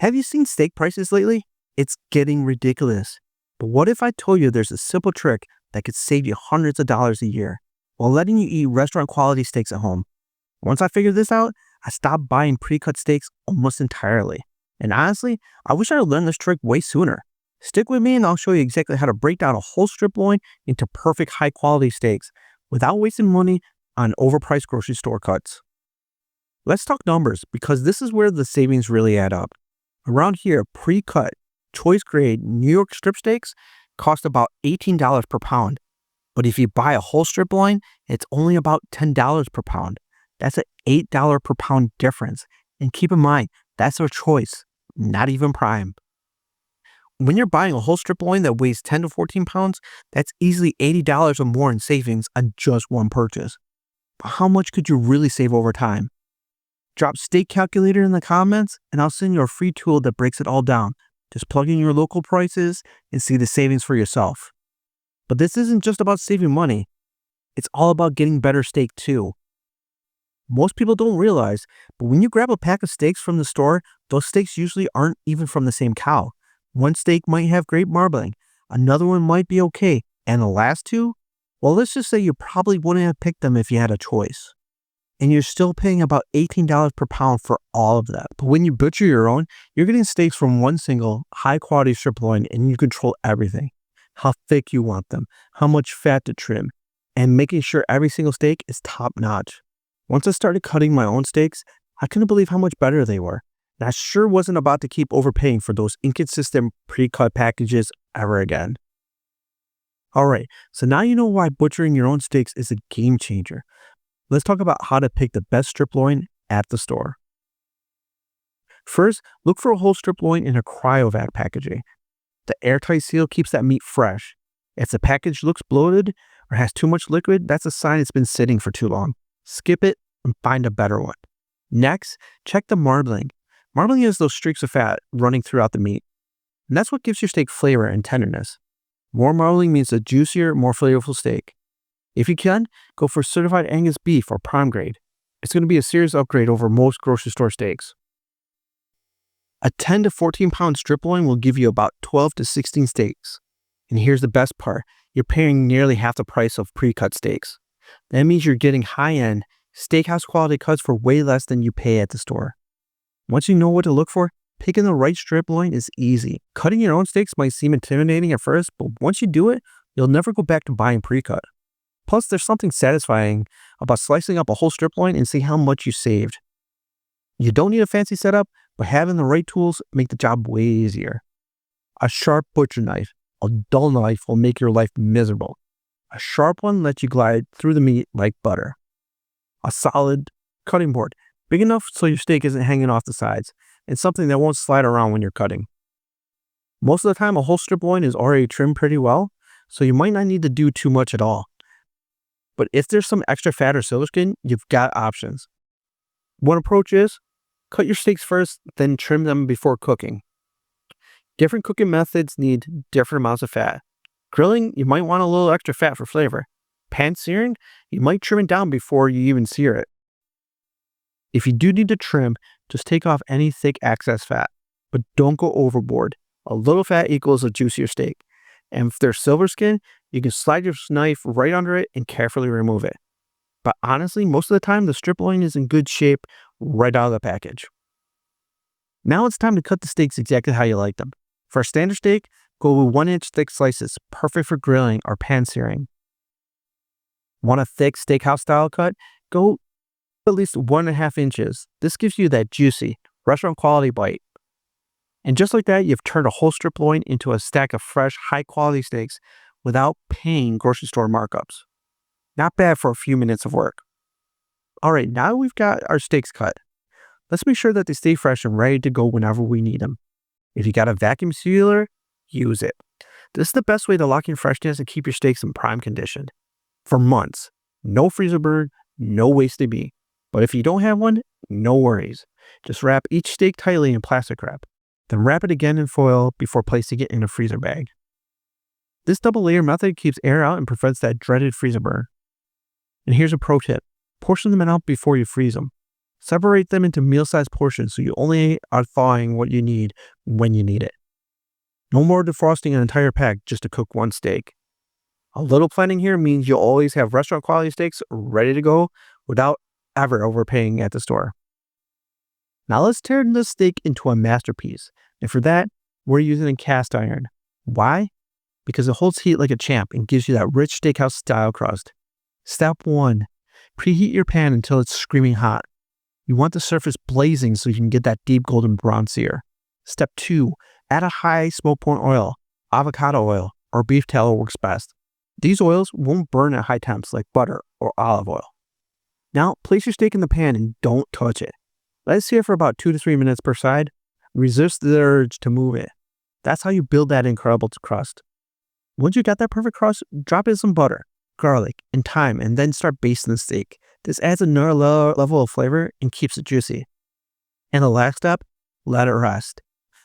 Have you seen steak prices lately? It's getting ridiculous. But what if I told you there's a simple trick that could save you hundreds of dollars a year while letting you eat restaurant quality steaks at home? Once I figured this out, I stopped buying pre-cut steaks almost entirely. And honestly, I wish I had learned this trick way sooner. Stick with me and I'll show you exactly how to break down a whole strip loin into perfect high quality steaks without wasting money on overpriced grocery store cuts. Let's talk numbers because this is where the savings really add up. Around here, pre-cut, choice grade New York strip steaks cost about $18 per pound. But if you buy a whole strip loin, it's only about $10 per pound. That's an $8 per pound difference. And keep in mind, that's a choice, not even prime. When you're buying a whole strip loin that weighs 10 to 14 pounds, that's easily $80 or more in savings on just one purchase. But how much could you really save over time? Drop steak calculator in the comments and I'll send you a free tool that breaks it all down. Just plug in your local prices and see the savings for yourself. But this isn't just about saving money. It's all about getting better steak too. Most people don't realize, but when you grab a pack of steaks from the store, those steaks usually aren't even from the same cow. One steak might have great marbling, another one might be okay, and the last two? Well, let's just say you probably wouldn't have picked them if you had a choice. And you're still paying about $18 per pound for all of that. But when you butcher your own, you're getting steaks from one single, high-quality strip loin, and you control everything. How thick you want them, how much fat to trim, and making sure every single steak is top-notch. Once I started cutting my own steaks, I couldn't believe how much better they were. And I sure wasn't about to keep overpaying for those inconsistent pre-cut packages ever again. Alright, so now you know why butchering your own steaks is a game changer. Let's talk about how to pick the best strip loin at the store. First, look for a whole strip loin in a cryovac packaging. The airtight seal keeps that meat fresh. If the package looks bloated or has too much liquid, that's a sign it's been sitting for too long. Skip it and find a better one. Next, check the marbling. Marbling is those streaks of fat running throughout the meat. And that's what gives your steak flavor and tenderness. More marbling means a juicier, more flavorful steak. If you can, go for certified Angus beef or prime grade. It's going to be a serious upgrade over most grocery store steaks. A 10 to 14 pound strip loin will give you about 12 to 16 steaks. And here's the best part, you're paying nearly half the price of pre-cut steaks. That means you're getting high-end, steakhouse quality cuts for way less than you pay at the store. Once you know what to look for, picking the right strip loin is easy. Cutting your own steaks might seem intimidating at first, but once you do it, you'll never go back to buying pre-cut. Plus, there's something satisfying about slicing up a whole strip loin and see how much you saved. You don't need a fancy setup, but having the right tools make the job way easier. A sharp butcher knife, a dull knife will make your life miserable. A sharp one lets you glide through the meat like butter. A solid cutting board, big enough so your steak isn't hanging off the sides, and something that won't slide around when you're cutting. Most of the time, a whole strip loin is already trimmed pretty well, so you might not need to do too much at all. But if there's some extra fat or silver skin, you've got options. One approach is, cut your steaks first, then trim them before cooking. Different cooking methods need different amounts of fat. Grilling, you might want a little extra fat for flavor. Pan searing, you might trim it down before you even sear it. If you do need to trim, just take off any thick excess fat, but don't go overboard. A little fat equals a juicier steak. And if there's silver skin, you can slide your knife right under it and carefully remove it. But honestly, most of the time, the strip loin is in good shape right out of the package. Now it's time to cut the steaks exactly how you like them. For a standard steak, go with 1-inch thick slices, perfect for grilling or pan searing. Want a thick steakhouse style cut? Go at least 1.5 inches. This gives you that juicy, restaurant quality bite. And just like that, you've turned a whole strip loin into a stack of fresh, high-quality steaks without paying grocery store markups. Not bad for a few minutes of work. Alright, now we've got our steaks cut. Let's make sure that they stay fresh and ready to go whenever we need them. If you got a vacuum sealer, use it. This is the best way to lock in freshness and keep your steaks in prime condition. For months, no freezer burn, no wasted meat. But if you don't have one, no worries. Just wrap each steak tightly in plastic wrap. Then wrap it again in foil before placing it in a freezer bag. This double layer method keeps air out and prevents that dreaded freezer burn. And here's a pro tip. Portion them out before you freeze them. Separate them into meal-sized portions so you only are thawing what you need when you need it. No more defrosting an entire pack just to cook one steak. A little planning here means you'll always have restaurant quality steaks ready to go without ever overpaying at the store. Now let's turn this steak into a masterpiece. And for that, we're using a cast iron. Why? Because it holds heat like a champ and gives you that rich steakhouse style crust. Step 1. Preheat your pan until it's screaming hot. You want the surface blazing so you can get that deep golden brown sear. Step 2. Add a high smoke point oil, avocado oil, or beef tallow works best. These oils won't burn at high temps like butter or olive oil. Now, place your steak in the pan and don't touch it. Let it sear for about 2 to 3 minutes per side. Resist the urge to move it. That's how you build that incredible crust. Once you got that perfect crust, drop in some butter, garlic, and thyme, and then start basting the steak. This adds another level of flavor and keeps it juicy. And the last step, let it rest.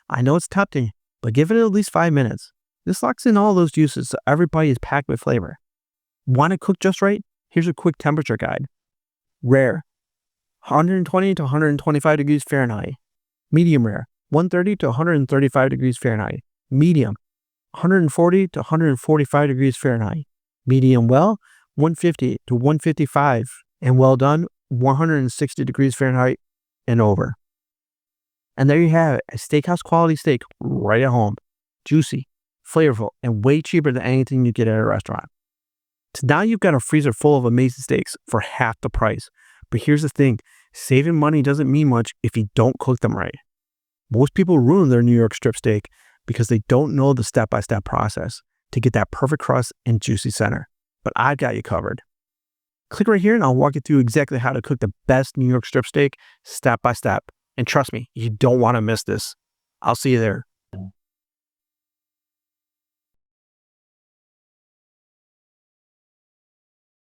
I know it's tempting, but give it at least 5 minutes. This locks in all those juices so every bite is packed with flavor. Want to cook just right? Here's a quick temperature guide. Rare, 120 to 125 degrees Fahrenheit. Medium rare, 130 to 135 degrees Fahrenheit. Medium, 140 to 145 degrees Fahrenheit. Medium well, 150 to 155. And well done, 160 degrees Fahrenheit and over. And there you have it, a steakhouse quality steak right at home. Juicy, flavorful, and way cheaper than anything you get at a restaurant. So now you've got a freezer full of amazing steaks for half the price. But here's the thing, saving money doesn't mean much if you don't cook them right. Most people ruin their New York strip steak because they don't know the step-by-step process to get that perfect crust and juicy center. But I've got you covered. Click right here and I'll walk you through exactly how to cook the best New York strip steak step by step. And trust me, you don't want to miss this. I'll see you there.